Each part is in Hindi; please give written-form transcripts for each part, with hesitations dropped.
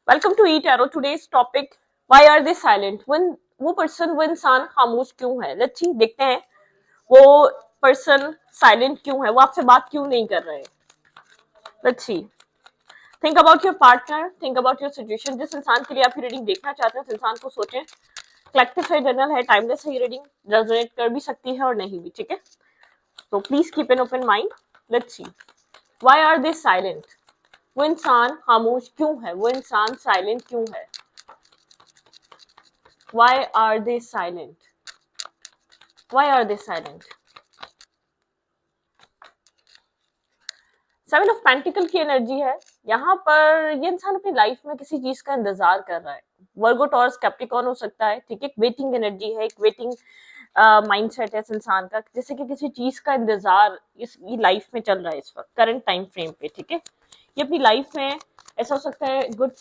Welcome to eat arrow today's topic why are they silent when वो इंसान खामोश क्यों है। लेट्स सी, देखते हैं वो पर्सन साइलेंट क्यों है, वो आपसे बात क्यों नहीं कर रहे हैं। Let's see, think about your partner, think about your situation. जिस इंसान के लिए आप ये रीडिंग देखना चाहते हैं उस इंसान को सोचें। कलेक्टिव है, जनरल है, टाइमलेस है। ये रीडिंग रेजोनेट कर भी सकती है और नहीं भी, ठीक है। तो please keep an open mind. Let's see, why are they silent. वो इंसान खामोश क्यों है, वो इंसान साइलेंट क्यों है। Why are they silent? Why are they silent? Seven of pentacle की एनर्जी है यहाँ पर। ये इंसान अपनी लाइफ में किसी चीज का इंतजार कर रहा है। वर्गो टॉरस कैप्रिकॉर्न हो सकता है, ठीक है। एक वेटिंग एनर्जी है, एक वेटिंग माइंडसेट है इस इंसान का, जैसे कि किसी चीज का इंतजार इसकी लाइफ में चल रहा है इस वक्त करंट टाइम फ्रेम पे, ठीक है। ये अपनी लाइफ में ऐसा हो सकता है गुड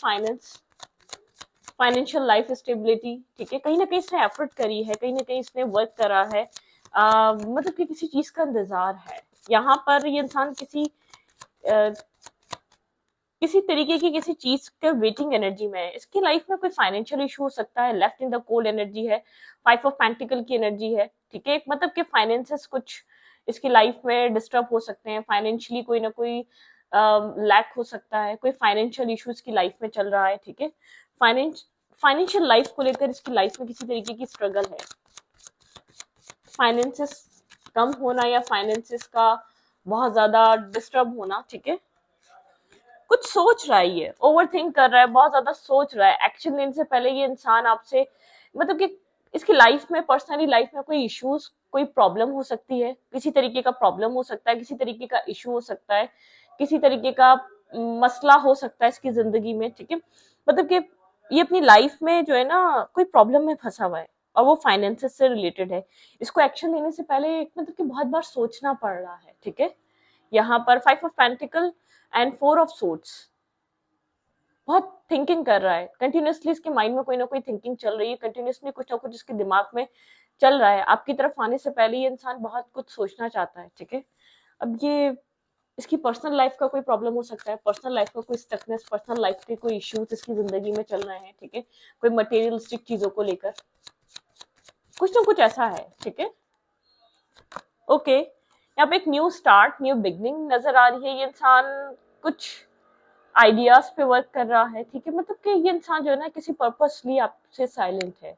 फाइनेंशियल लाइफ स्टेबिलिटी, ठीक है। कहीं ना कहीं इसने एफर्ट करी है, कहीं ना कहीं इसने वर्क करा है। मतलब कि किसी चीज का इंतजार है यहाँ पर। ये इंसान अ, किसी तरीके की किसी चीज के वेटिंग एनर्जी में है। इसकी लाइफ में कोई फाइनेंशियल इशू हो सकता है। Left in the cold energy है, फाइव ऑफ पेंटिकल की एनर्जी है, ठीक है। मतलब कि फाइनेंसेस कुछ इसकी लाइफ में डिस्टर्ब हो सकते हैं। फाइनेंशियली कोई ना कोई लैक हो सकता है, कोई फाइनेंशियल इशू इसकी लाइफ में चल रहा है, ठीक है। फाइनेंस फाइनेंशियल लाइफ को लेकर इसकी लाइफ में किसी तरीके की स्ट्रगल है। फाइनेंसेस कम होना या फाइनेंसेस का बहुत ज्यादा डिस्टर्ब होना, ठीक है। कुछ सोच रहा है, ये ओवर थिंक कर रहा है, बहुत ज्यादा सोच रहा है। एक्शन लेने से पहले ये इंसान आपसे, मतलब कि इसकी लाइफ में, पर्सनली लाइफ में कोई इश्यूज, कोई प्रॉब्लम हो सकती है, किसी तरीके का प्रॉब्लम हो सकता है, किसी तरीके का इशू हो सकता है, किसी तरीके का मसला हो सकता है इसकी जिंदगी में, ठीक है। मतलब कि ये अपनी लाइफ में जो है ना कोई प्रॉब्लम में फंसा हुआ है और वो फाइनेंसेस से रिलेटेड है। इसको एक्शन लेने से पहले मतलब कि बहुत बार सोचना पड़ रहा है, ठीक है। यहाँ पर five of pentacle and four of swords, बहुत थिंकिंग कर रहा है कंटिन्यूअसली। इसके माइंड में कोई ना कोई थिंकिंग चल रही है, कंटिन्यूअसली कुछ ना कुछ इसके दिमाग में चल रहा है। आपकी तरफ आने से पहले ये इंसान बहुत कुछ सोचना चाहता है, ठीक है। अब ये इसकी पर्सनल लाइफ का कोई प्रॉब्लम हो सकता है, पर्सनल लाइफ का कोई स्टकनेस, पर्सनल लाइफ के कोई इश्यूज इसकी जिंदगी में चल रहे हैं, ठीक है। कोई मटेरियलिस्टिक चीजों को लेकर कुछ ना कुछ ऐसा है, ठीक है। ओके, यहाँ पे एक न्यू स्टार्ट, न्यू बिगनिंग नजर आ रही है। ये इंसान कुछ आइडियाज पे वर्क कर रहा है, ठीक है। मतलब कि ये इंसान जो है ना किसी पर्पसली आपसे साइलेंट है,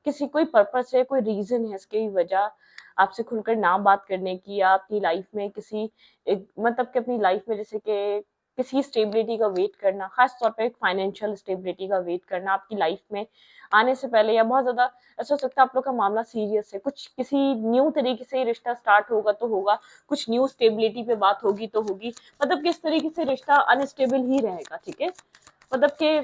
किसी कोई पर्पस है, कोई रीजन है इसकी वजह आपसे खुलकर ना बात करने की, या अपनी लाइफ में किसी मतलब कि अपनी लाइफ में जैसे कि किसी स्टेबिलिटी का वेट करना, खास तौर पे एक फाइनेंशियल स्टेबिलिटी का वेट करना आपकी लाइफ में आने से पहले, या बहुत ज्यादा ऐसा हो सकता है आप लोग का मामला सीरियस है, कुछ किसी न्यू तरीके से रिश्ता स्टार्ट होगा तो होगा, कुछ न्यू स्टेबिलिटी पे बात होगी तो होगी। मतलब कि इस तरीके से रिश्ता अनस्टेबल ही रहेगा, ठीक है। मतलब कि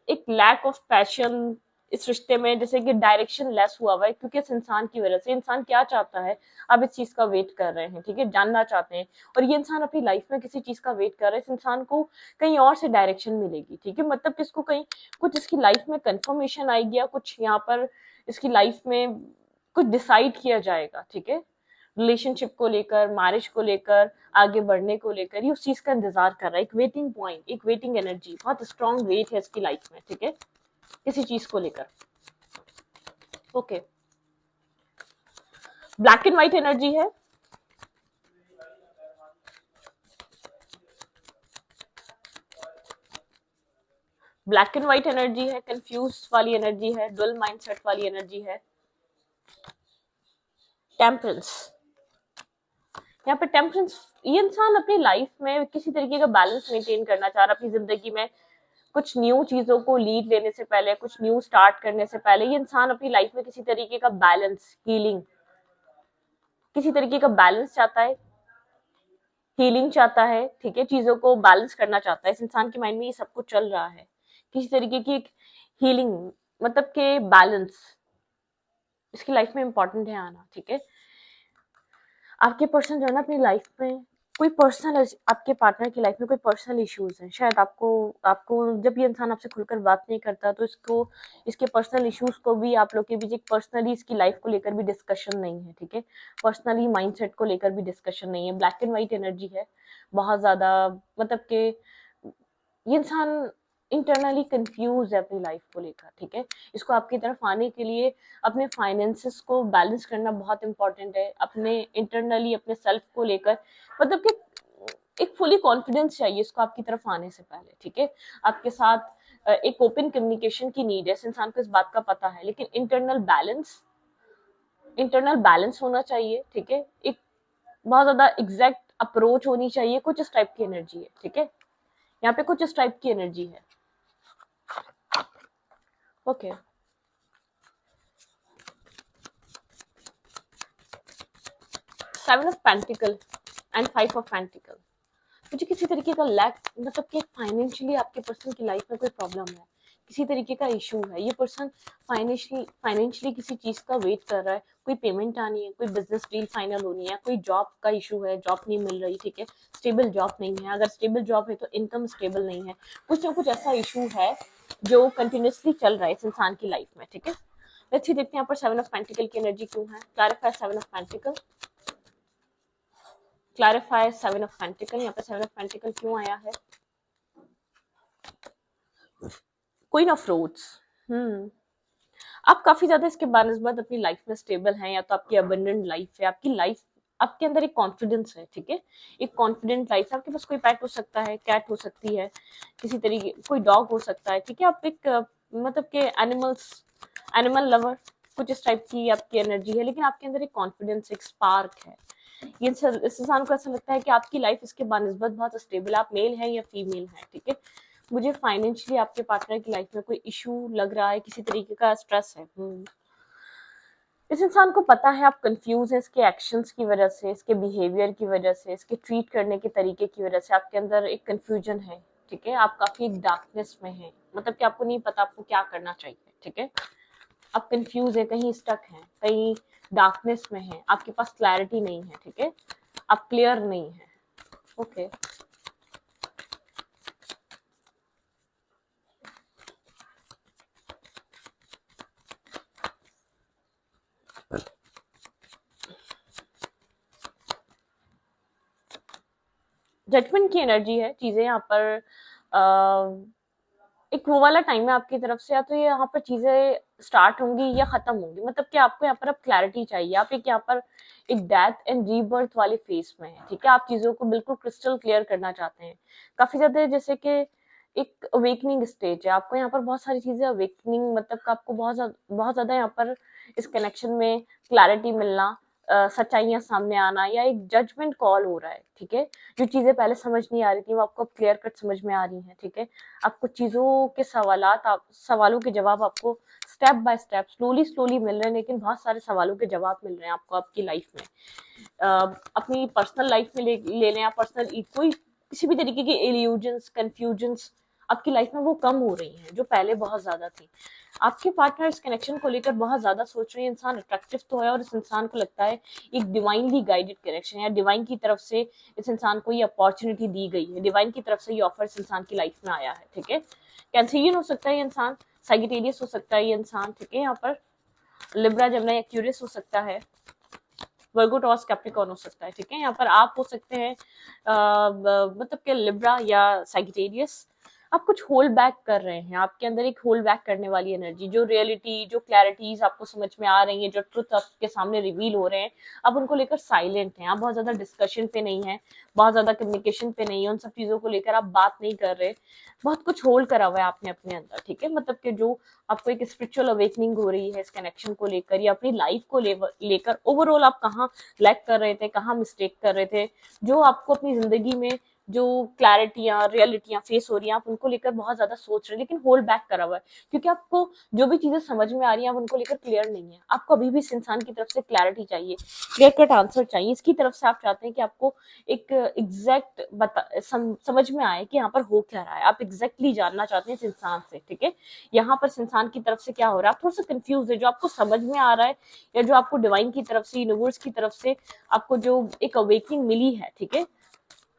एक लैक ऑफ पैशन इस रिश्ते में, जैसे कि डायरेक्शन लेस हुआ हुआ है, क्योंकि इस इंसान की वजह से। इंसान क्या चाहता है, आप इस चीज का वेट कर रहे हैं, ठीक है, जानना चाहते हैं। और ये इंसान अपनी लाइफ में किसी चीज का वेट कर रहा है, इस इंसान को कहीं और से डायरेक्शन मिलेगी, ठीक है। मतलब कि इसको कहीं कुछ इसकी लाइफ में कंफर्मेशन आएगी, या कुछ यहाँ पर इसकी लाइफ में कुछ डिसाइड किया जाएगा, ठीक है। रिलेशनशिप को लेकर, मैरिज को लेकर, आगे बढ़ने को लेकर ये उस चीज का इंतजार कर रहा है। एक वेटिंग पॉइंट, एक वेटिंग एनर्जी, बहुत स्ट्रॉन्ग वेट है इसकी लाइफ में, ठीक है, किसी चीज को लेकर। Okay, black and white energy है। ब्लैक एंड व्हाइट एनर्जी है, कंफ्यूज वाली एनर्जी है, डुअल माइंडसेट वाली एनर्जी है। टेम्परेंस, यहाँ पे टेम्परेंस, ये इंसान अपनी लाइफ में किसी तरीके का बैलेंस मेंटेन करना चाह रहा है अपनी जिंदगी में। कुछ न्यू चीजों को लीड लेने से पहले, कुछ न्यू स्टार्ट करने से पहले ये इंसान अपनी लाइफ में किसी तरीके का बैलेंस, हीलिंग, किसी तरीके का बैलेंस चाहता है, हीलिंग चाहता है, ठीक है। चीजों को बैलेंस करना चाहता है। इस इंसान के माइंड में ये सब कुछ चल रहा है, किसी तरीके की एक हीलिंग, मतलब के बैलेंस इसकी लाइफ में इंपॉर्टेंट है आना, ठीक है। आपके पर्सन जो है ना अपनी लाइफ में कोई पर्सनल, आपके पार्टनर की लाइफ में कोई पर्सनल इश्यूज हैं शायद। आपको आपको जब ये इंसान आपसे खुलकर बात नहीं करता तो इसको, इसके पर्सनल इश्यूज को भी आप लोग के बीच एक पर्सनली इसकी लाइफ को लेकर भी डिस्कशन नहीं है, ठीक है। पर्सनली माइंडसेट को लेकर भी डिस्कशन नहीं है। ब्लैक एंड व्हाइट एनर्जी है बहुत ज्यादा। मतलब कि ये इंसान इंटरनली कंफ्यूज है अपनी लाइफ को लेकर, ठीक है। इसको आपकी तरफ आने के लिए अपने फाइनेंसेस को बैलेंस करना बहुत इंपॉर्टेंट है, अपने इंटरनली अपने सेल्फ को लेकर, मतलब कि एक फुली कॉन्फिडेंस चाहिए इसको आपकी तरफ आने से पहले, ठीक है। आपके साथ एक ओपन कम्युनिकेशन की नीड है, इस इंसान को इस बात का पता है, लेकिन इंटरनल बैलेंस होना चाहिए, ठीक है। एक बहुत ज्यादा एग्जैक्ट अप्रोच होनी चाहिए, कुछ इस टाइप की एनर्जी है, ठीक है। यहाँ पे कुछ इस टाइप की एनर्जी है, okay. Seven of pentacle and five of pentacle, मुझे किसी तरीके का लैक, मतलब कि फाइनेंशियली आपके पर्सन की लाइफ में कोई प्रॉब्लम है, किसी तरीके का इशू है, ये पर्सन फाइनेंशियली किसी चीज का वेट कर रहा है, कोई पेमेंट आनी है, कोई बिजनेस डील फाइनल होनी है, कोई जॉब का इशू है, जॉब नहीं मिल रही, ठीक है, स्टेबल जॉब नहीं है, अगर स्टेबल जॉब है तो इनकम स्टेबल नहीं है, कुछ ना कुछ ऐसा इशू है जो कंटिन्यूसली चल रहा है इस इंसान की लाइफ में, ठीक है। लेट्स सी, देखते हैं यहाँ पर सेवन ऑफ पेंटिकल की एनर्जी क्यों है, clarify seven of pentacle, clarify seven of pentacle, यहाँ पर सेवन ऑफ पेंटिकल क्यों आया है, क्वीन ऑफ रोड्स। आप काफी ज्यादा इसके बानस्बत अपनी लाइफ में स्टेबल हैं, या तो आपकी अबंडेंट लाइफ है, आपकी लाइफ, आपके अंदर एक कॉन्फिडेंस है, ठीक है, एक कॉन्फिडेंट लाइफ है, आपके पास कोई पेट हो सकता है, कैट हो सकती है, किसी तरीके कोई डॉग हो सकता है, ठीक है, आप एक मतलब के एनिमल लवर, कुछ इस टाइप की आपकी एनर्जी है, लेकिन आपके अंदर एक कॉन्फिडेंस, एक स्पार्क है। ये इस इंसान को ऐसा लगता है कि आपकी लाइफ इसके बानस्बत बहुत स्टेबल है, आप मेल हैं या फीमेल हैं, ठीक है। मुझे फाइनेंशियली आपके पार्टनर की लाइफ में कोई इशू लग रहा है, किसी तरीके का स्ट्रेस है। इस इंसान को पता है आप कंफ्यूज हैं, इसके एक्शंस की वजह से, इसके बिहेवियर की वजह से, इसके ट्रीट करने के तरीके की वजह से आपके अंदर एक कंफ्यूजन है, ठीक है। आप काफी एक डार्कनेस में हैं, मतलब कि आपको नहीं पता आपको क्या करना चाहिए, ठीक है। आप कंफ्यूज है, कहीं स्टक हैं, कहीं डार्कनेस में हैं, आपके पास क्लैरिटी नहीं है, ठीक है, आप क्लियर नहीं है, ओके। जजमेंट की एनर्जी है, चीजें यहाँ पर एक वो वाला टाइम है आपकी तरफ से, या तो ये यहाँ पर चीजें स्टार्ट होंगी या खत्म होंगी, मतलब कि आपको यहाँ पर अब क्लैरिटी चाहिए, आप एक यहाँ पर एक डेथ एंड रीबर्थ वाले फेज में है, ठीक है। आप चीजों को बिल्कुल क्रिस्टल क्लियर करना चाहते हैं, काफी ज्यादा, जैसे कि एक अवेकनिंग स्टेज है आपको, यहाँ पर बहुत सारी चीजें अवेकनिंग, मतलब कि आपको बहुत ज्यादा यहाँ पर इस कनेक्शन में क्लैरिटी मिलना, सच्चाइयां सामने आना, या एक जजमेंट कॉल हो रहा है, ठीक है। जो चीजें पहले समझ नहीं आ रही थी वो आपको अब क्लियर कट समझ में आ रही हैं, ठीक है। आपको चीजों के सवालों के जवाब आपको step by step slowly slowly मिल रहे हैं, लेकिन बहुत सारे सवालों के जवाब मिल रहे हैं आपको आपकी लाइफ में। अपनी पर्सनल लाइफ में ले लें, आप पर्सनल कोई किसी भी तरीके की इल्यूजन्स, कंफ्यूजन्स आपकी लाइफ में वो कम हो रही हैं, जो पहले बहुत ज्यादा थी। आपके पार्टनर इस कनेक्शन को लेकर बहुत ज्यादा सोच रहे हैं, इंसान अट्रैक्टिव तो है, और इस इंसान को लगता है एक डिवाइनली गाइडेड कनेक्शन, या डिवाइन की तरफ से इस इंसान को ये अपॉर्चुनिटी दी गई है, डिवाइन की तरफ से ये ऑफर इस इंसान की लाइफ में आया है, ठीक है। कैंसरियन हो सकता है ये इंसान, सैजिटेरियस हो सकता है ये इंसान, ठीक है। यहाँ पर लिब्रा, जेमिनी, एक्यूरियस हो सकता है, वर्गो, टॉरस, कैप्रिकॉर्न हो सकता है, ठीक है। यहाँ पर आप हो सकते हैं मतलब कि लिब्रा या सैजिटेरियस। आप कुछ होल्ड बैक कर रहे हैं, आपके अंदर एक होल्ड बैक करने वाली एनर्जी, जो रियलिटी, जो क्लैरिटीज आपको समझ में आ रही है, जो ट्रुथ आपके सामने रिवील हो रहे हैं, आप उनको लेकर साइलेंट हैं, आप बहुत ज्यादा डिस्कशन पे नहीं है, बहुत ज्यादा कम्युनिकेशन पे नहीं है, उन सब चीजों को लेकर आप बात नहीं कर रहे, बहुत कुछ होल्ड करा हुआ है आपने अपने अंदर, ठीक है। मतलब कि जो आपको एक स्पिरिचुअल अवेकनिंग हो रही है इस कनेक्शन को लेकर, या अपनी लाइफ को लेकर ओवरऑल आप कहाँ लैक कर रहे थे, कहाँ मिस्टेक कर रहे थे, जो आपको अपनी जिंदगी में जो क्लैरिटियां, रियलिटियां फेस हो रही हैं, आप उनको लेकर बहुत ज्यादा सोच रहे हैं, लेकिन होल्ड बैक करा हुआ है, क्योंकि आपको जो भी चीजें समझ में आ रही हैं आप उनको लेकर क्लियर नहीं है। आपको अभी भी इस इंसान की तरफ से क्लैरिटी चाहिए, क्लियर कट आंसर चाहिए, इसकी तरफ से आप चाहते हैं कि आपको एक एग्जैक्ट समझ में आए कि यहाँ पर हो क्या रहा है, आप एग्जैक्टली जानना चाहते हैं इस इंसान से, ठीक है। यहाँ पर इस इंसान की तरफ से क्या हो रहा है, आप थोड़ा सा कंफ्यूज है, जो आपको समझ में आ रहा है, या जो आपको डिवाइन की तरफ से, यूनिवर्स की तरफ से आपको जो एक अवेकनिंग मिली है, ठीक है।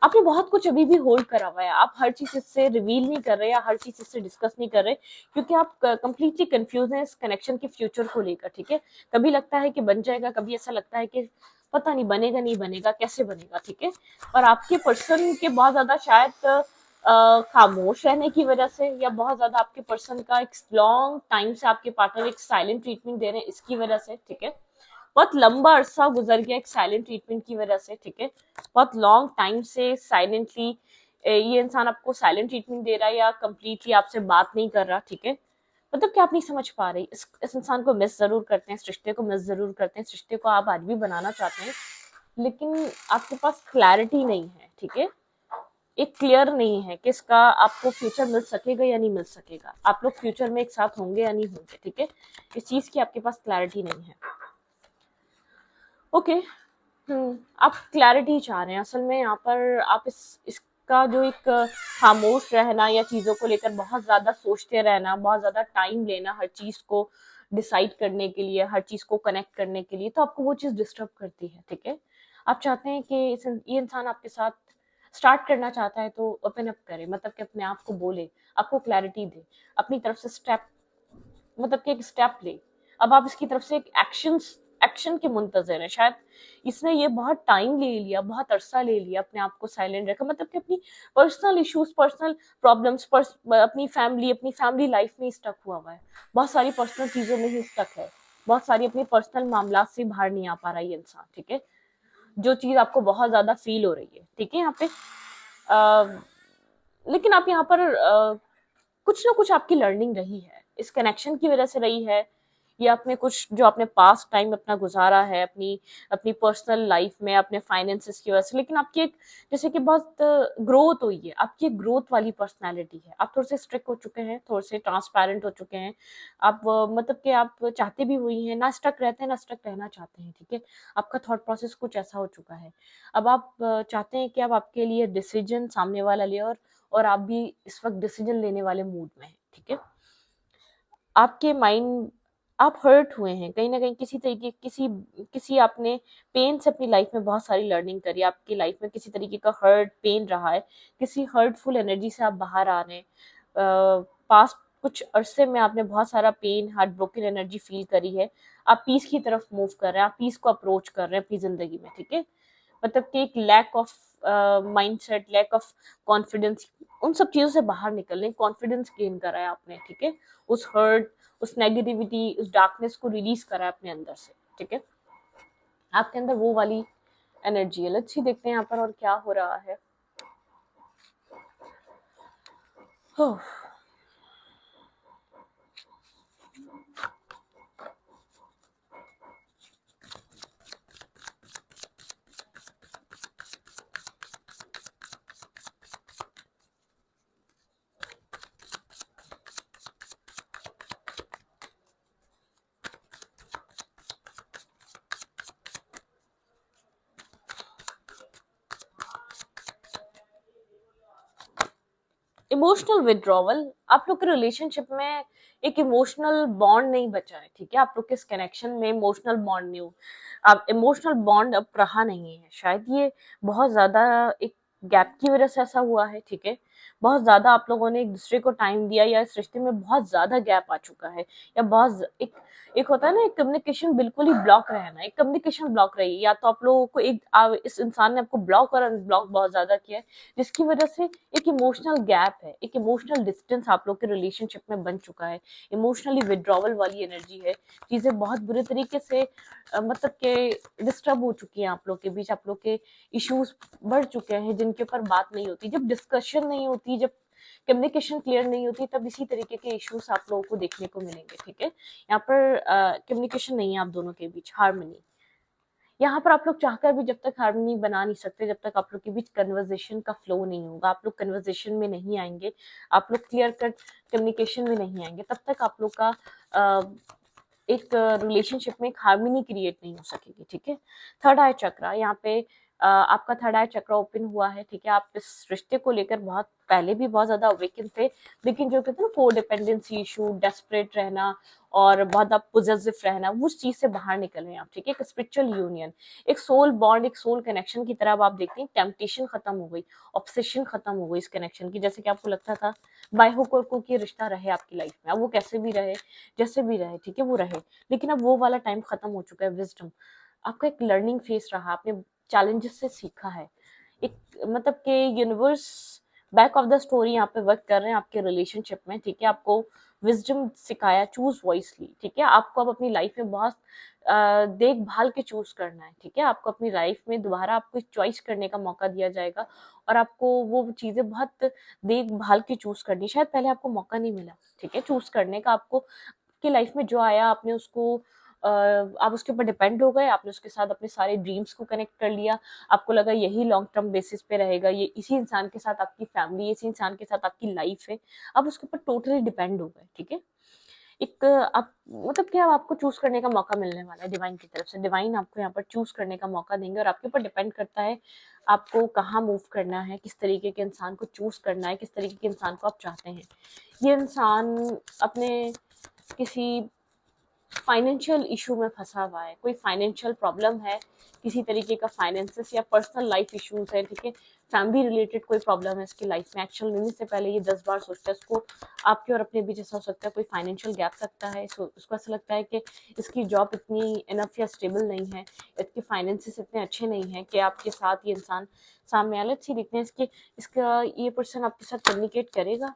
आपने बहुत कुछ अभी भी होल्ड करा हुआ है, आप हर चीज इससे रिवील नहीं कर रहे, या हर चीज इससे डिस्कस नहीं कर रहे, क्योंकि आप कंप्लीटली कंफ्यूज हैं इस कनेक्शन के फ्यूचर को लेकर, ठीक है। कभी लगता है कि बन जाएगा, कभी ऐसा लगता है कि पता नहीं बनेगा नहीं बनेगा, कैसे बनेगा, ठीक है। और आपके पर्सन के बहुत ज्यादा शायद खामोश रहने की वजह से, या बहुत ज्यादा आपके पर्सन का एक लॉन्ग टाइम से आपके पार्टनर एक साइलेंट ट्रीटमेंट दे रहे हैं इसकी वजह से, ठीक है। बहुत लंबा अरसा गुजर गया एक साइलेंट ट्रीटमेंट की वजह से, ठीक है। बहुत लॉन्ग टाइम से साइलेंटली ये इंसान आपको साइलेंट ट्रीटमेंट दे रहा है या कंप्लीटली आपसे बात नहीं कर रहा, ठीक है। मतलब कि आप नहीं समझ पा रही, इस इंसान को मिस जरूर करते हैं, इस रिश्ते को मिस जरूर करते हैं, इस रिश्ते को आप आज भी बनाना चाहते हैं, लेकिन आपके पास क्लैरिटी नहीं है, ठीक है। एक क्लियर नहीं है कि इसका आपको फ्यूचर मिल सकेगा या नहीं मिल सकेगा, आप लोग फ्यूचर में एक साथ होंगे या नहीं होंगे, ठीक है। इस चीज की आपके पास क्लैरिटी नहीं है। ओके। आप क्लैरिटी चाह रहे हैं असल में यहाँ पर, आप इसका जो एक खामोश रहना या चीजों को लेकर बहुत ज्यादा सोचते रहना, बहुत ज्यादा टाइम लेना हर चीज को डिसाइड करने के लिए, हर चीज को कनेक्ट करने के लिए, तो आपको वो चीज डिस्टर्ब करती है, ठीक है। आप चाहते हैं कि ये इंसान आपके साथ स्टार्ट करना चाहता है तो ओपन अप करे, मतलब कि अपने आप को बोले, आपको क्लैरिटी दे, अपनी तरफ से स्टेप, मतलब कि एक स्टेप ले। अब आप इसकी तरफ से एक एक्शन के मुंतजर है शायद। इसने ये बहुत टाइम ले लिया, बहुत अरसा ले लिया अपने आप को साइलेंट रखा, मतलब कि अपनी पर्सनल इश्यूज, पर्सनल प्रॉब्लम्स, अपनी फैमिली लाइफ में स्टक हुआ है, बहुत सारी पर्सनल चीजों में ही स्टक है, बहुत सारी अपनी पर्सनल मामला से बाहर नहीं आ पा रहा ये इंसान, ठीक है। जो चीज आपको बहुत ज्यादा फील हो रही है, ठीक है, यहाँ पे लेकिन आप यहाँ पर कुछ ना कुछ आपकी लर्निंग रही है, इस कनेक्शन की वजह से रही है, या आपने कुछ जो आपने पास्ट टाइम अपना गुजारा है अपनी अपनी पर्सनल लाइफ में अपने फाइनेंसेस की वजह से, लेकिन आपकी एक जैसे कि बहुत ग्रोथ हुई है, आपकी एक ग्रोथ वाली पर्सनालिटी है, आप थोड़े से स्ट्रिक्ट हो चुके हैं, थोड़े से ट्रांसपेरेंट हो चुके हैं, आप मतलब कि आप चाहते भी हुई हैं, ना स्टक रहते हैं ना स्टक रहना चाहते हैं, ठीक है। आपका थॉट प्रोसेस कुछ ऐसा हो चुका है। अब आप चाहते हैं कि अब आपके लिए डिसीजन सामने वाला ले, और आप भी इस वक्त डिसीजन लेने वाले मूड में हैं, ठीक है। आपके माइंड, आप हर्ट हुए हैं कहीं ना कहीं, किसी तरीके किसी किसी आपने पेन से अपनी लाइफ में बहुत सारी लर्निंग करी, आपकी लाइफ में किसी तरीके का हर्ट पेन रहा है, किसी हर्टफुल एनर्जी से आप बाहर आ रहे हैं। पास्ट कुछ अरसे में आपने बहुत सारा pain, heart broken energy feel करी है, आप पीस की तरफ मूव कर रहे हैं, आप पीस को अप्रोच कर रहे हैं अपनी जिंदगी में, ठीक है। मतलब कि एक lack of mindset, lack of confidence, उन सब चीजों से बाहर निकलने, कॉन्फिडेंस गेन करा है आपने, ठीक है। उस हर्ट, उस नेगेटिविटी, उस डार्कनेस को रिलीज करा है अपने अंदर से, ठीक है। आपके अंदर वो वाली एनर्जी है। लेट्स सी देखते हैं यहाँ पर और क्या हो रहा है। हो, इमोशनल विड्रॉवल, आप लोग के रिलेशनशिप में एक इमोशनल बॉन्ड नहीं बचा है, ठीक है। आप लोग के इस कनेक्शन में इमोशनल बॉन्ड नहीं हो, अब इमोशनल बॉन्ड अब रहा नहीं है, शायद ये बहुत ज्यादा एक गैप की वजह से ऐसा हुआ है, ठीक है। बहुत ज्यादा आप लोगों ने एक दूसरे को टाइम दिया, या इस रिश्ते में बहुत ज्यादा गैप आ चुका है, या एक एक होता है ना, एक कम्युनिकेशन बिल्कुल ही ब्लॉक रहना, एक कम्युनिकेशन ब्लॉक रही है, या तो आप लोगों को इस इंसान ने आपको ब्लॉक और अनब्लॉक बहुत ज्यादा किया है, जिसकी वजह से एक इमोशनल गैप है, एक इमोशनल डिस्टेंस आप लोग के रिलेशनशिप में बन चुका है, इमोशनली विड्रॉवल वाली एनर्जी है, चीजें बहुत बुरे तरीके से मतलब के डिस्टर्ब हो चुकी हैं आप लोग के बीच, आप लोग के इश्यूज बढ़ चुके हैं जिनके ऊपर बात नहीं होती, जब डिस्कशन नहीं होती, जब कम्युनिकेशन क्लियर नहीं होती, तब इसी तरीके के इश्यूज आप लोगों को देखने को मिलेंगे, ठीक है। यहाँ पर कम्युनिकेशन नहीं है आप दोनों के बीच, हार्मनी। यहाँ पर आप लोग चाहकर भी जब तक हार्मनी बना नहीं सकते, जब तक आप लोग के बीच कन्वर्जेशन का फ्लो नहीं होगा, आप लोग कन्वर्जेशन में नहीं आएंगे, आप लोग क्लियर कट कम्युनिकेशन में नहीं आएंगे, तब तक आप लोग का एक रिलेशनशिप में एक हार्मनी क्रिएट नहीं हो सकेगी, ठीक है। थर्ड आई चक्रा, यहाँ पे आपका थर्ड आई चक्रा ओपन हुआ है, ठीक है। आप इस रिश्ते को लेकर बहुत पहले भी बहुत ज्यादा अवेकन थे, लेकिन जो कहते हैं ना को डिपेंडेंसी इशू, डेस्परेट रहना और बहुत आप पोजेसिव रहना, उस चीज से बाहर निकले हैं आप, ठीक है। एक स्पिरिचुअल यूनियन, एक सोल बॉन्ड, एक सोल कनेक्शन की तरह अब आप देखते हैं, टेम्पटेशन खत्म हो गई, ऑब्सेशन खत्म हो गई इस कनेक्शन की, जैसे कि आपको लगता था बाय हुक और क्रूक ये रिश्ता रहे आपकी लाइफ में, अब वो कैसे भी रहे, जैसे भी रहे, ठीक है, वो रहे, लेकिन अब वो वाला टाइम खत्म हो चुका है। विजडम, आपका एक लर्निंग फेस रहा, आपने चैलेंजेस से सीखा है, एक मतलब कि universe back of the story यहाँ पे वर्क कर रहे हैं आपके रिलेशनशिप में, ठीक है। आपको विजडम सिखाया, चूज वॉइसली, ठीक है। आपको अब अपनी लाइफ में बहुत देखभाल के चूज करना है, ठीक है। आपको अपनी लाइफ में दोबारा आपको चॉइस करने का मौका दिया जाएगा और आपको वो चीजें बहुत देखभाल के चूज करनी, शायद पहले आपको मौका नहीं मिला, ठीक है, चूज करने का। आपको की लाइफ में जो आया आपने उसको आप उसके ऊपर डिपेंड हो गए, आपने उसके साथ अपने सारे ड्रीम्स को कनेक्ट कर लिया, आपको लगा यही लॉन्ग टर्म बेसिस पे रहेगा, ये इसी इंसान के साथ आपकी फैमिली, इसी इंसान के साथ आपकी लाइफ है, आप उसके ऊपर टोटली डिपेंड हो गए, ठीक है। एक आप मतलब कि अब आपको चूज करने का मौका मिलने वाला है डिवाइन की तरफ से। डिवाइन आपको यहाँ पर चूज करने का मौका देंगे और आपके ऊपर डिपेंड करता है आपको कहाँ मूव करना है, किस तरीके के इंसान को चूज करना है, किस तरीके के इंसान को आप चाहते हैं। ये इंसान अपने किसी फाइनेंशियल इशू में फंसा हुआ है, कोई फाइनेंशियल प्रॉब्लम है, किसी तरीके का फाइनेंसेस या पर्सनल लाइफ इश्यूज है, ठीक है, फैमिली रिलेटेड कोई प्रॉब्लम है इसकी लाइफ में। एक्शन लेने से पहले ये 10 बार सोचता है। उसको आपके और अपने बीच ऐसा हो सकता है कोई फाइनेंशियल गैप लगता है, उसको ऐसा लगता है कि इसकी जॉब इतनी इनफ या स्टेबल नहीं है, इसके फाइनेंसेस इतने अच्छे नहीं है कि आपके साथ ये इंसान सामने आलत सी दिखते हैं इसका ये पर्सन आपके साथ कम्युनिकेट करेगा।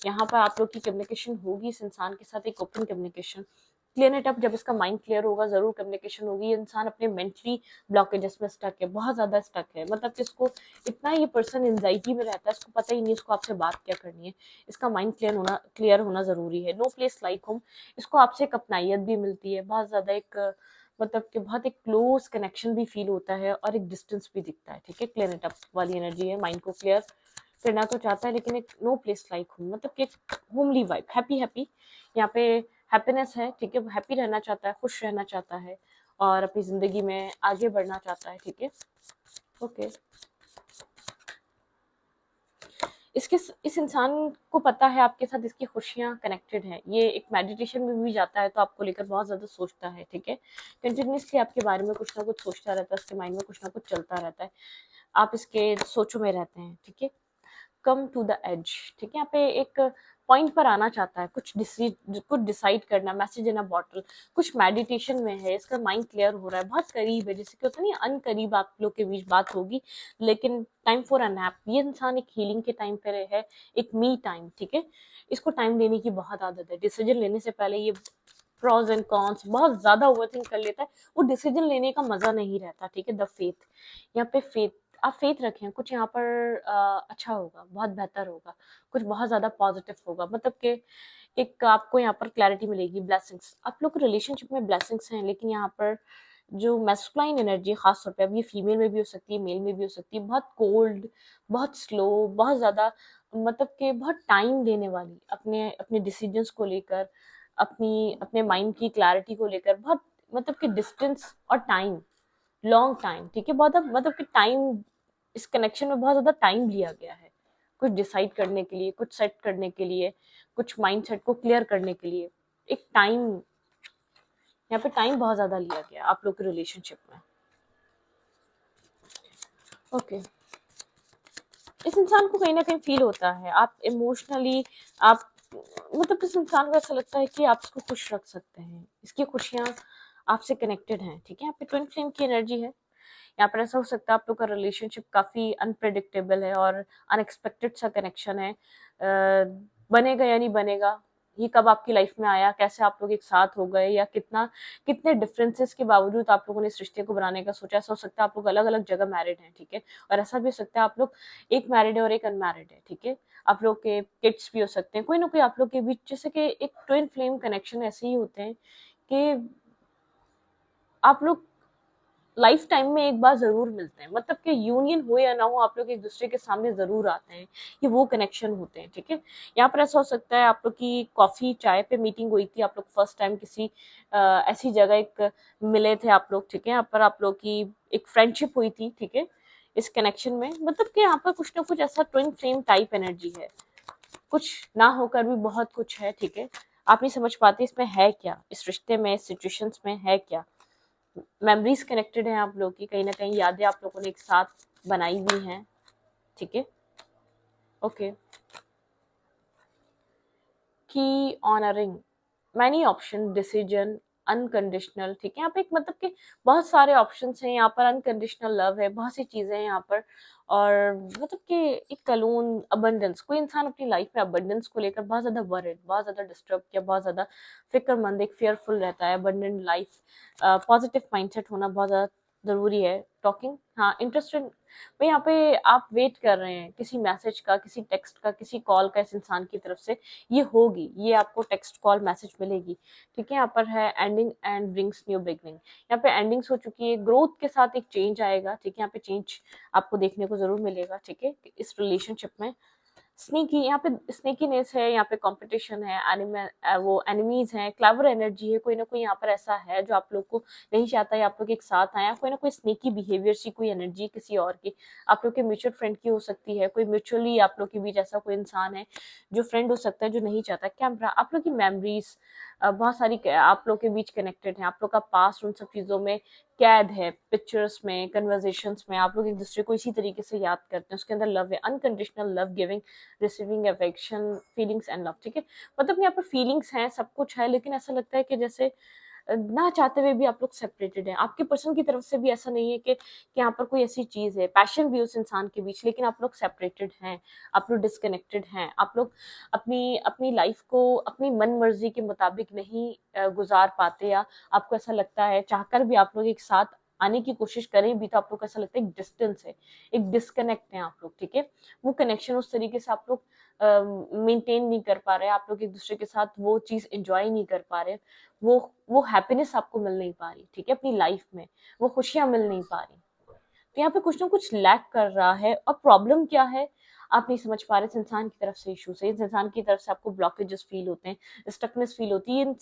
यहाँ पर आप लोग की कम्युनिकेशन होगी इस इंसान के साथ, एक open communication. Clear it up, जब इसका माइंड क्लियर होगा जरूर कम्युनिकेशन होगी। ये इंसान अपने मेंटली ब्लॉकेजेस में स्टक है, बहुत ज्यादा स्टक है, मतलब कि इसको इतना ये पर्सन एंजाइटी में रहता है, इसको पता ही नहीं इसको आपसे बात क्या करनी है। इसका माइंड क्लियर होना जरूरी है। नो प्लेस लाइक होम, इसको आपसे एक अपनाइत भी मिलती है बहुत ज्यादा, एक मतलब कि बहुत एक क्लोज कनेक्शन भी फील होता है और एक डिस्टेंस भी दिखता है, ठीक है। क्लियर इट अप वाली एनर्जी है, माइंड को क्लियर करना तो चाहता है लेकिन एक नो प्लेस लाइक होम, मतलब कि एक होमली वाइब, हैप्पी हैप्पी यहाँ पे हैप्पीनेस है, ठीक है। हैप्पी रहना चाहता है, खुश रहना चाहता है और अपनी जिंदगी में आगे बढ़ना चाहता है, ठीक है। ओके, इसके इस इंसान को पता है आपके साथ इसकी खुशियां कनेक्टेड है। ये एक मेडिटेशन में भी जाता है तो आपको लेकर बहुत ज्यादा सोचता है, ठीक है। कंटिन्यूसली आपके बारे में कुछ ना कुछ सोचता रहता है, उसके माइंड में कुछ ना कुछ चलता रहता है, आप इसके सोचों में रहते हैं, ठीक है। कम टू द एज, ठीक है। यहाँ पे एक पॉइंट पर आना चाहता है, कुछ डिसाइड करना, मैसेज इन अ बॉटल, कुछ मेडिटेशन में है, इसका माइंड क्लियर हो रहा है, बहुत करीब है, जैसे कि होता नहीं अनकरीब आप लोग के बीच बात होगी लेकिन टाइम फॉर अ नैप। ये इंसान एक हीलिंग के टाइम पे है, एक मी टाइम, ठीक है। इसको टाइम लेने की बहुत आदत है, डिसीजन लेने से पहले ये प्रोज एंड कॉन्स बहुत ज्यादा ओवरथिंक कर लेता है, वो डिसीजन लेने का मजा नहीं रहता, ठीक है। द फेथ, यहाँ पे फेथ, आप फेथ रखें, कुछ यहाँ पर अच्छा होगा, बहुत बेहतर होगा, कुछ बहुत ज्यादा पॉजिटिव होगा, मतलब कि एक आपको यहाँ पर क्लैरिटी मिलेगी। ब्लेसिंग्स, आप लोग के रिलेशनशिप में ब्लेसिंग्स हैं, लेकिन यहाँ पर जो मैस्कुलाइन एनर्जी खास तौर पे, अब ये फीमेल में भी हो सकती है, मेल में भी हो सकती है, बहुत कोल्ड, बहुत स्लो, बहुत ज्यादा मतलब कि बहुत टाइम देने वाली, अपने अपने डिसीजंस को लेकर, अपनी अपने माइंड की क्लैरिटी को लेकर, बहुत मतलब कि डिस्टेंस और टाइम, लॉन्ग टाइम, ठीक है। बहुत मतलब कि टाइम, इस कनेक्शन में बहुत ज्यादा टाइम लिया गया है कुछ डिसाइड करने के लिए, कुछ सेट करने के लिए, कुछ माइंड सेट को क्लियर करने के लिए। एक टाइम, यहाँ पे टाइम बहुत ज्यादा लिया गया आप लोग के रिलेशनशिप में। ओके, इस इंसान को कहीं ना कहीं फील होता है आप इमोशनली, आप मतलब इस इंसान को ऐसा लगता है कि आप इसको खुश रख सकते हैं, इसकी खुशियां आपसे कनेक्टेड हैं, ठीक है। यहाँ पे ट्विन फ्लेम की एनर्जी है। यहाँ पर ऐसा हो सकता है आप लोग का रिलेशनशिप काफी अनप्रेडिक्टेबल है और अनएक्सपेक्टेड सा कनेक्शन है। बनेगा या नहीं बनेगा, ये कब आपकी लाइफ में आया, कैसे आप लोग एक साथ हो गए, या कितने डिफरेंसेस के बावजूद आप लोगों ने इस रिश्ते को बनाने का सोचा। ऐसा हो सकता है आप लोग अलग अलग जगह मैरिड हैं, ठीक है। और ऐसा भी हो सकता है आप लोग एक मैरिड है और एक अनमैरिड है, ठीक है। आप लोग के किड्स भी हो सकते हैं, कोई ना कोई आप लोग के बीच, जैसे कि एक ट्विन फ्लेम कनेक्शन ऐसे ही होते हैं कि आप लोग लाइफ टाइम में एक बार जरूर मिलते हैं, मतलब कि यूनियन हो या ना हो आप लोग एक दूसरे के सामने जरूर आते हैं, ये वो कनेक्शन होते हैं, ठीक है। यहाँ पर ऐसा हो सकता है आप लोग की कॉफी चाय पे मीटिंग हुई थी, आप लोग फर्स्ट टाइम किसी ऐसी जगह एक मिले थे आप लोग, ठीक है। यहाँ पर आप लोग की एक फ्रेंडशिप हुई थी, ठीक है, इस कनेक्शन में, मतलब कि यहाँ पर कुछ ना कुछ ऐसा ट्विन फ्लेम टाइप एनर्जी है, कुछ ना होकर भी बहुत कुछ है, ठीक है। आप नहीं समझ पाते इसमें है क्या, इस रिश्ते में, इस सिचुएशंस में है क्या। मेमोरीज कनेक्टेड हैं आप लोग की, कहीं ना कहीं यादें आप लोगों ने एक साथ बनाई हुई हैं, ठीक है। ओके, की honouring many option decision unconditional, ठीक है। यहाँ पे एक मतलब कि बहुत सारे ऑप्शंस हैं यहाँ पर, अनकंडीशनल लव है, बहुत सी चीजें हैं यहाँ पर। और मतलब कि एक कलून अबंडेंस, कोई इंसान अपनी लाइफ में अबंडेंस को लेकर बहुत ज्यादा वरिड, बहुत ज्यादा डिस्टर्ब या बहुत ज्यादा फिक्रमंद, एक फेयरफुल रहता है। अबंडेंट लाइफ, पॉजिटिव माइंडसेट होना बहुत ज्यादा जरूरी है। टॉकिंग, हाँ, इंटरेस्टेड भाई, यहाँ पे आप वेट कर रहे हैं किसी मैसेज का, किसी टेक्स्ट का, किसी कॉल का इस इंसान की तरफ से, ये होगी, ये आपको टेक्स्ट कॉल मैसेज मिलेगी, ठीक है। यहाँ पर है ending and brings new beginning, यहाँ पे एंडिंग्स हो चुकी है, ग्रोथ के साथ एक चेंज आएगा, ठीक है। यहाँ पे चेंज आपको देखने को जरूर मिलेगा, ठीक है, इस रिलेशनशिप में। स्नेकी, यहाँ पे स्नेकीनेस है, यहाँ पे कंपटीशन है, एनिमे वो एनिमीज हैं, क्लेवर एनर्जी है, कोई ना कोई यहाँ पर ऐसा है जो आप लोग को नहीं चाहता है आप लोग एक साथ आए, कोई ना कोई स्नेकी बिहेवियर सी कोई एनर्जी किसी और की, आप लोग के म्यूचुअल फ्रेंड की हो सकती है, कोई म्यूचुअली आप लोग के बीच ऐसा कोई इंसान है जो फ्रेंड हो सकता है जो नहीं चाहता। कैमरा, आप लोग की मेमोरीज बहुत सारी आप लोग के बीच कनेक्टेड है, आप लोग का पास्ट उन सब चीजों में कैद है, पिक्चर्स में, कन्वर्जेशंस में, आप लोग एक दूसरे को इसी तरीके से याद करते हैं, उसके अंदर लव है, unconditional love, giving, receiving affection, feelings and love, ठीक है। मतलब यहाँ पर फीलिंग्स हैं, सब कुछ है, लेकिन ऐसा लगता है कि जैसे ना चाहते हुए भी आप लोग सेपरेटेड हैं, आपके पर्सन की तरफ से भी ऐसा नहीं है कि यहाँ पर कोई ऐसी चीज है, पैशन भी उस इंसान के बीच, लेकिन आप लोग सेपरेटेड हैं, आप लोग डिस्कनेक्टेड हैं, आप लोग अपनी अपनी लाइफ को अपनी मन मर्जी के मुताबिक नहीं गुजार पाते, या आपको ऐसा लगता है चाहकर भी आप लोग एक साथ आने की कोशिश करें भी तो आप लोग को ऐसा लगता है एक डिस्टेंस है, एक डिस्कनेक्ट है आप लोग, ठीक है। वो कनेक्शन उस तरीके से आप लोग मेंटेन नहीं कर पा रहे, आप लोग एक दूसरे के साथ वो चीज एंजॉय नहीं कर पा रहे, वो हैप्पीनेस आपको मिल नहीं पा रही, ठीक है, अपनी लाइफ में वो खुशियां मिल नहीं पा रही। तो यहाँ पे कुछ ना कुछ लैक कर रहा है, और प्रॉब्लम क्या है आप नहीं समझ पा रहे, इस इंसान की तरफ से इशू है, इस इंसान की तरफ से आपको ब्लॉकेजेस फील होते हैं, स्टकनेस फील होती है,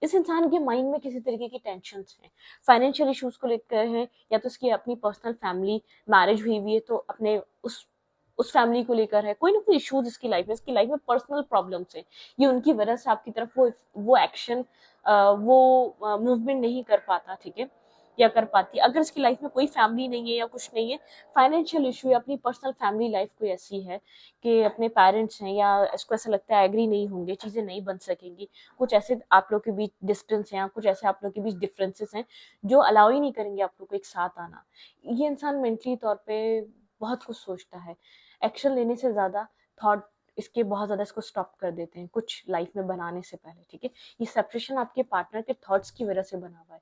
इस इंसान के माइंड में किसी तरीके की टेंशन है, फाइनेंशियल इश्यूज को लेकर है, या तो उसकी अपनी पर्सनल फैमिली, मैरिज हुई है तो अपने उस फैमिली को लेकर है, कोई ना कोई इश्यूज इसकी लाइफ में पर्सनल प्रॉब्लम्स है, ये उनकी वजह से आपकी तरफ वो एक्शन, वो मूवमेंट नहीं कर पाता, ठीक है, या कर पाती। अगर इसकी लाइफ में कोई फैमिली नहीं है या कुछ नहीं है, फाइनेंशियल इशू या अपनी पर्सनल फैमिली लाइफ कोई ऐसी है कि अपने पेरेंट्स हैं या इसको ऐसा लगता है एग्री नहीं होंगे, चीजें नहीं बन सकेंगी, कुछ ऐसे आप लोग के बीच डिस्टेंस है, कुछ ऐसे आप लोग के बीच डिफरेंसेस हैं जो अलाउ ही नहीं करेंगे आप लोग को एक साथ आना। ये इंसान मेंटली तौर पे बहुत कुछ सोचता है, एक्शन लेने से ज्यादा थॉट इसके बहुत ज्यादा इसको स्टॉप कर देते हैं कुछ लाइफ में बनाने से पहले, ठीक है। ये सेपरेशन आपके पार्टनर के थॉट्स की वजह से बना हुआ है,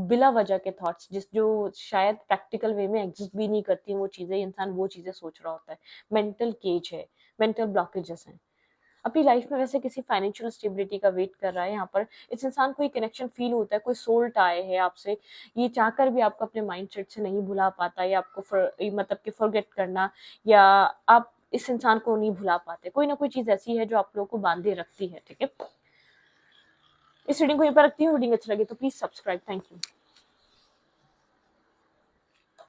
बिला वजह के थॉट्स, जो शायद प्रैक्टिकल वे में एग्जिस्ट भी नहीं करती वो चीजें, इंसान वो चीजें सोच रहा होता है, मेंटल केज है, मेंटल ब्लॉकेजेस हैं। अपनी लाइफ में वैसे किसी फाइनेंशियल स्टेबिलिटी का वेट कर रहा है, यहाँ पर इस इंसान को एक कनेक्शन फील होता है, कोई सोल टाई है आपसे, ये चाहकर भी आपको अपने माइंडसेट से नहीं भुला पाता, या आपको मतलब कि फॉरगेट करना, या आप इस इंसान को नहीं भुला पाते, कोई ना कोई चीज ऐसी है जो आप लोगों को बांधे रखती है, ठीक है। इस रीडिंग को यहीं पर रखती हूँ, रीडिंग अच्छा लगे तो प्लीज सब्सक्राइब, थैंक यू।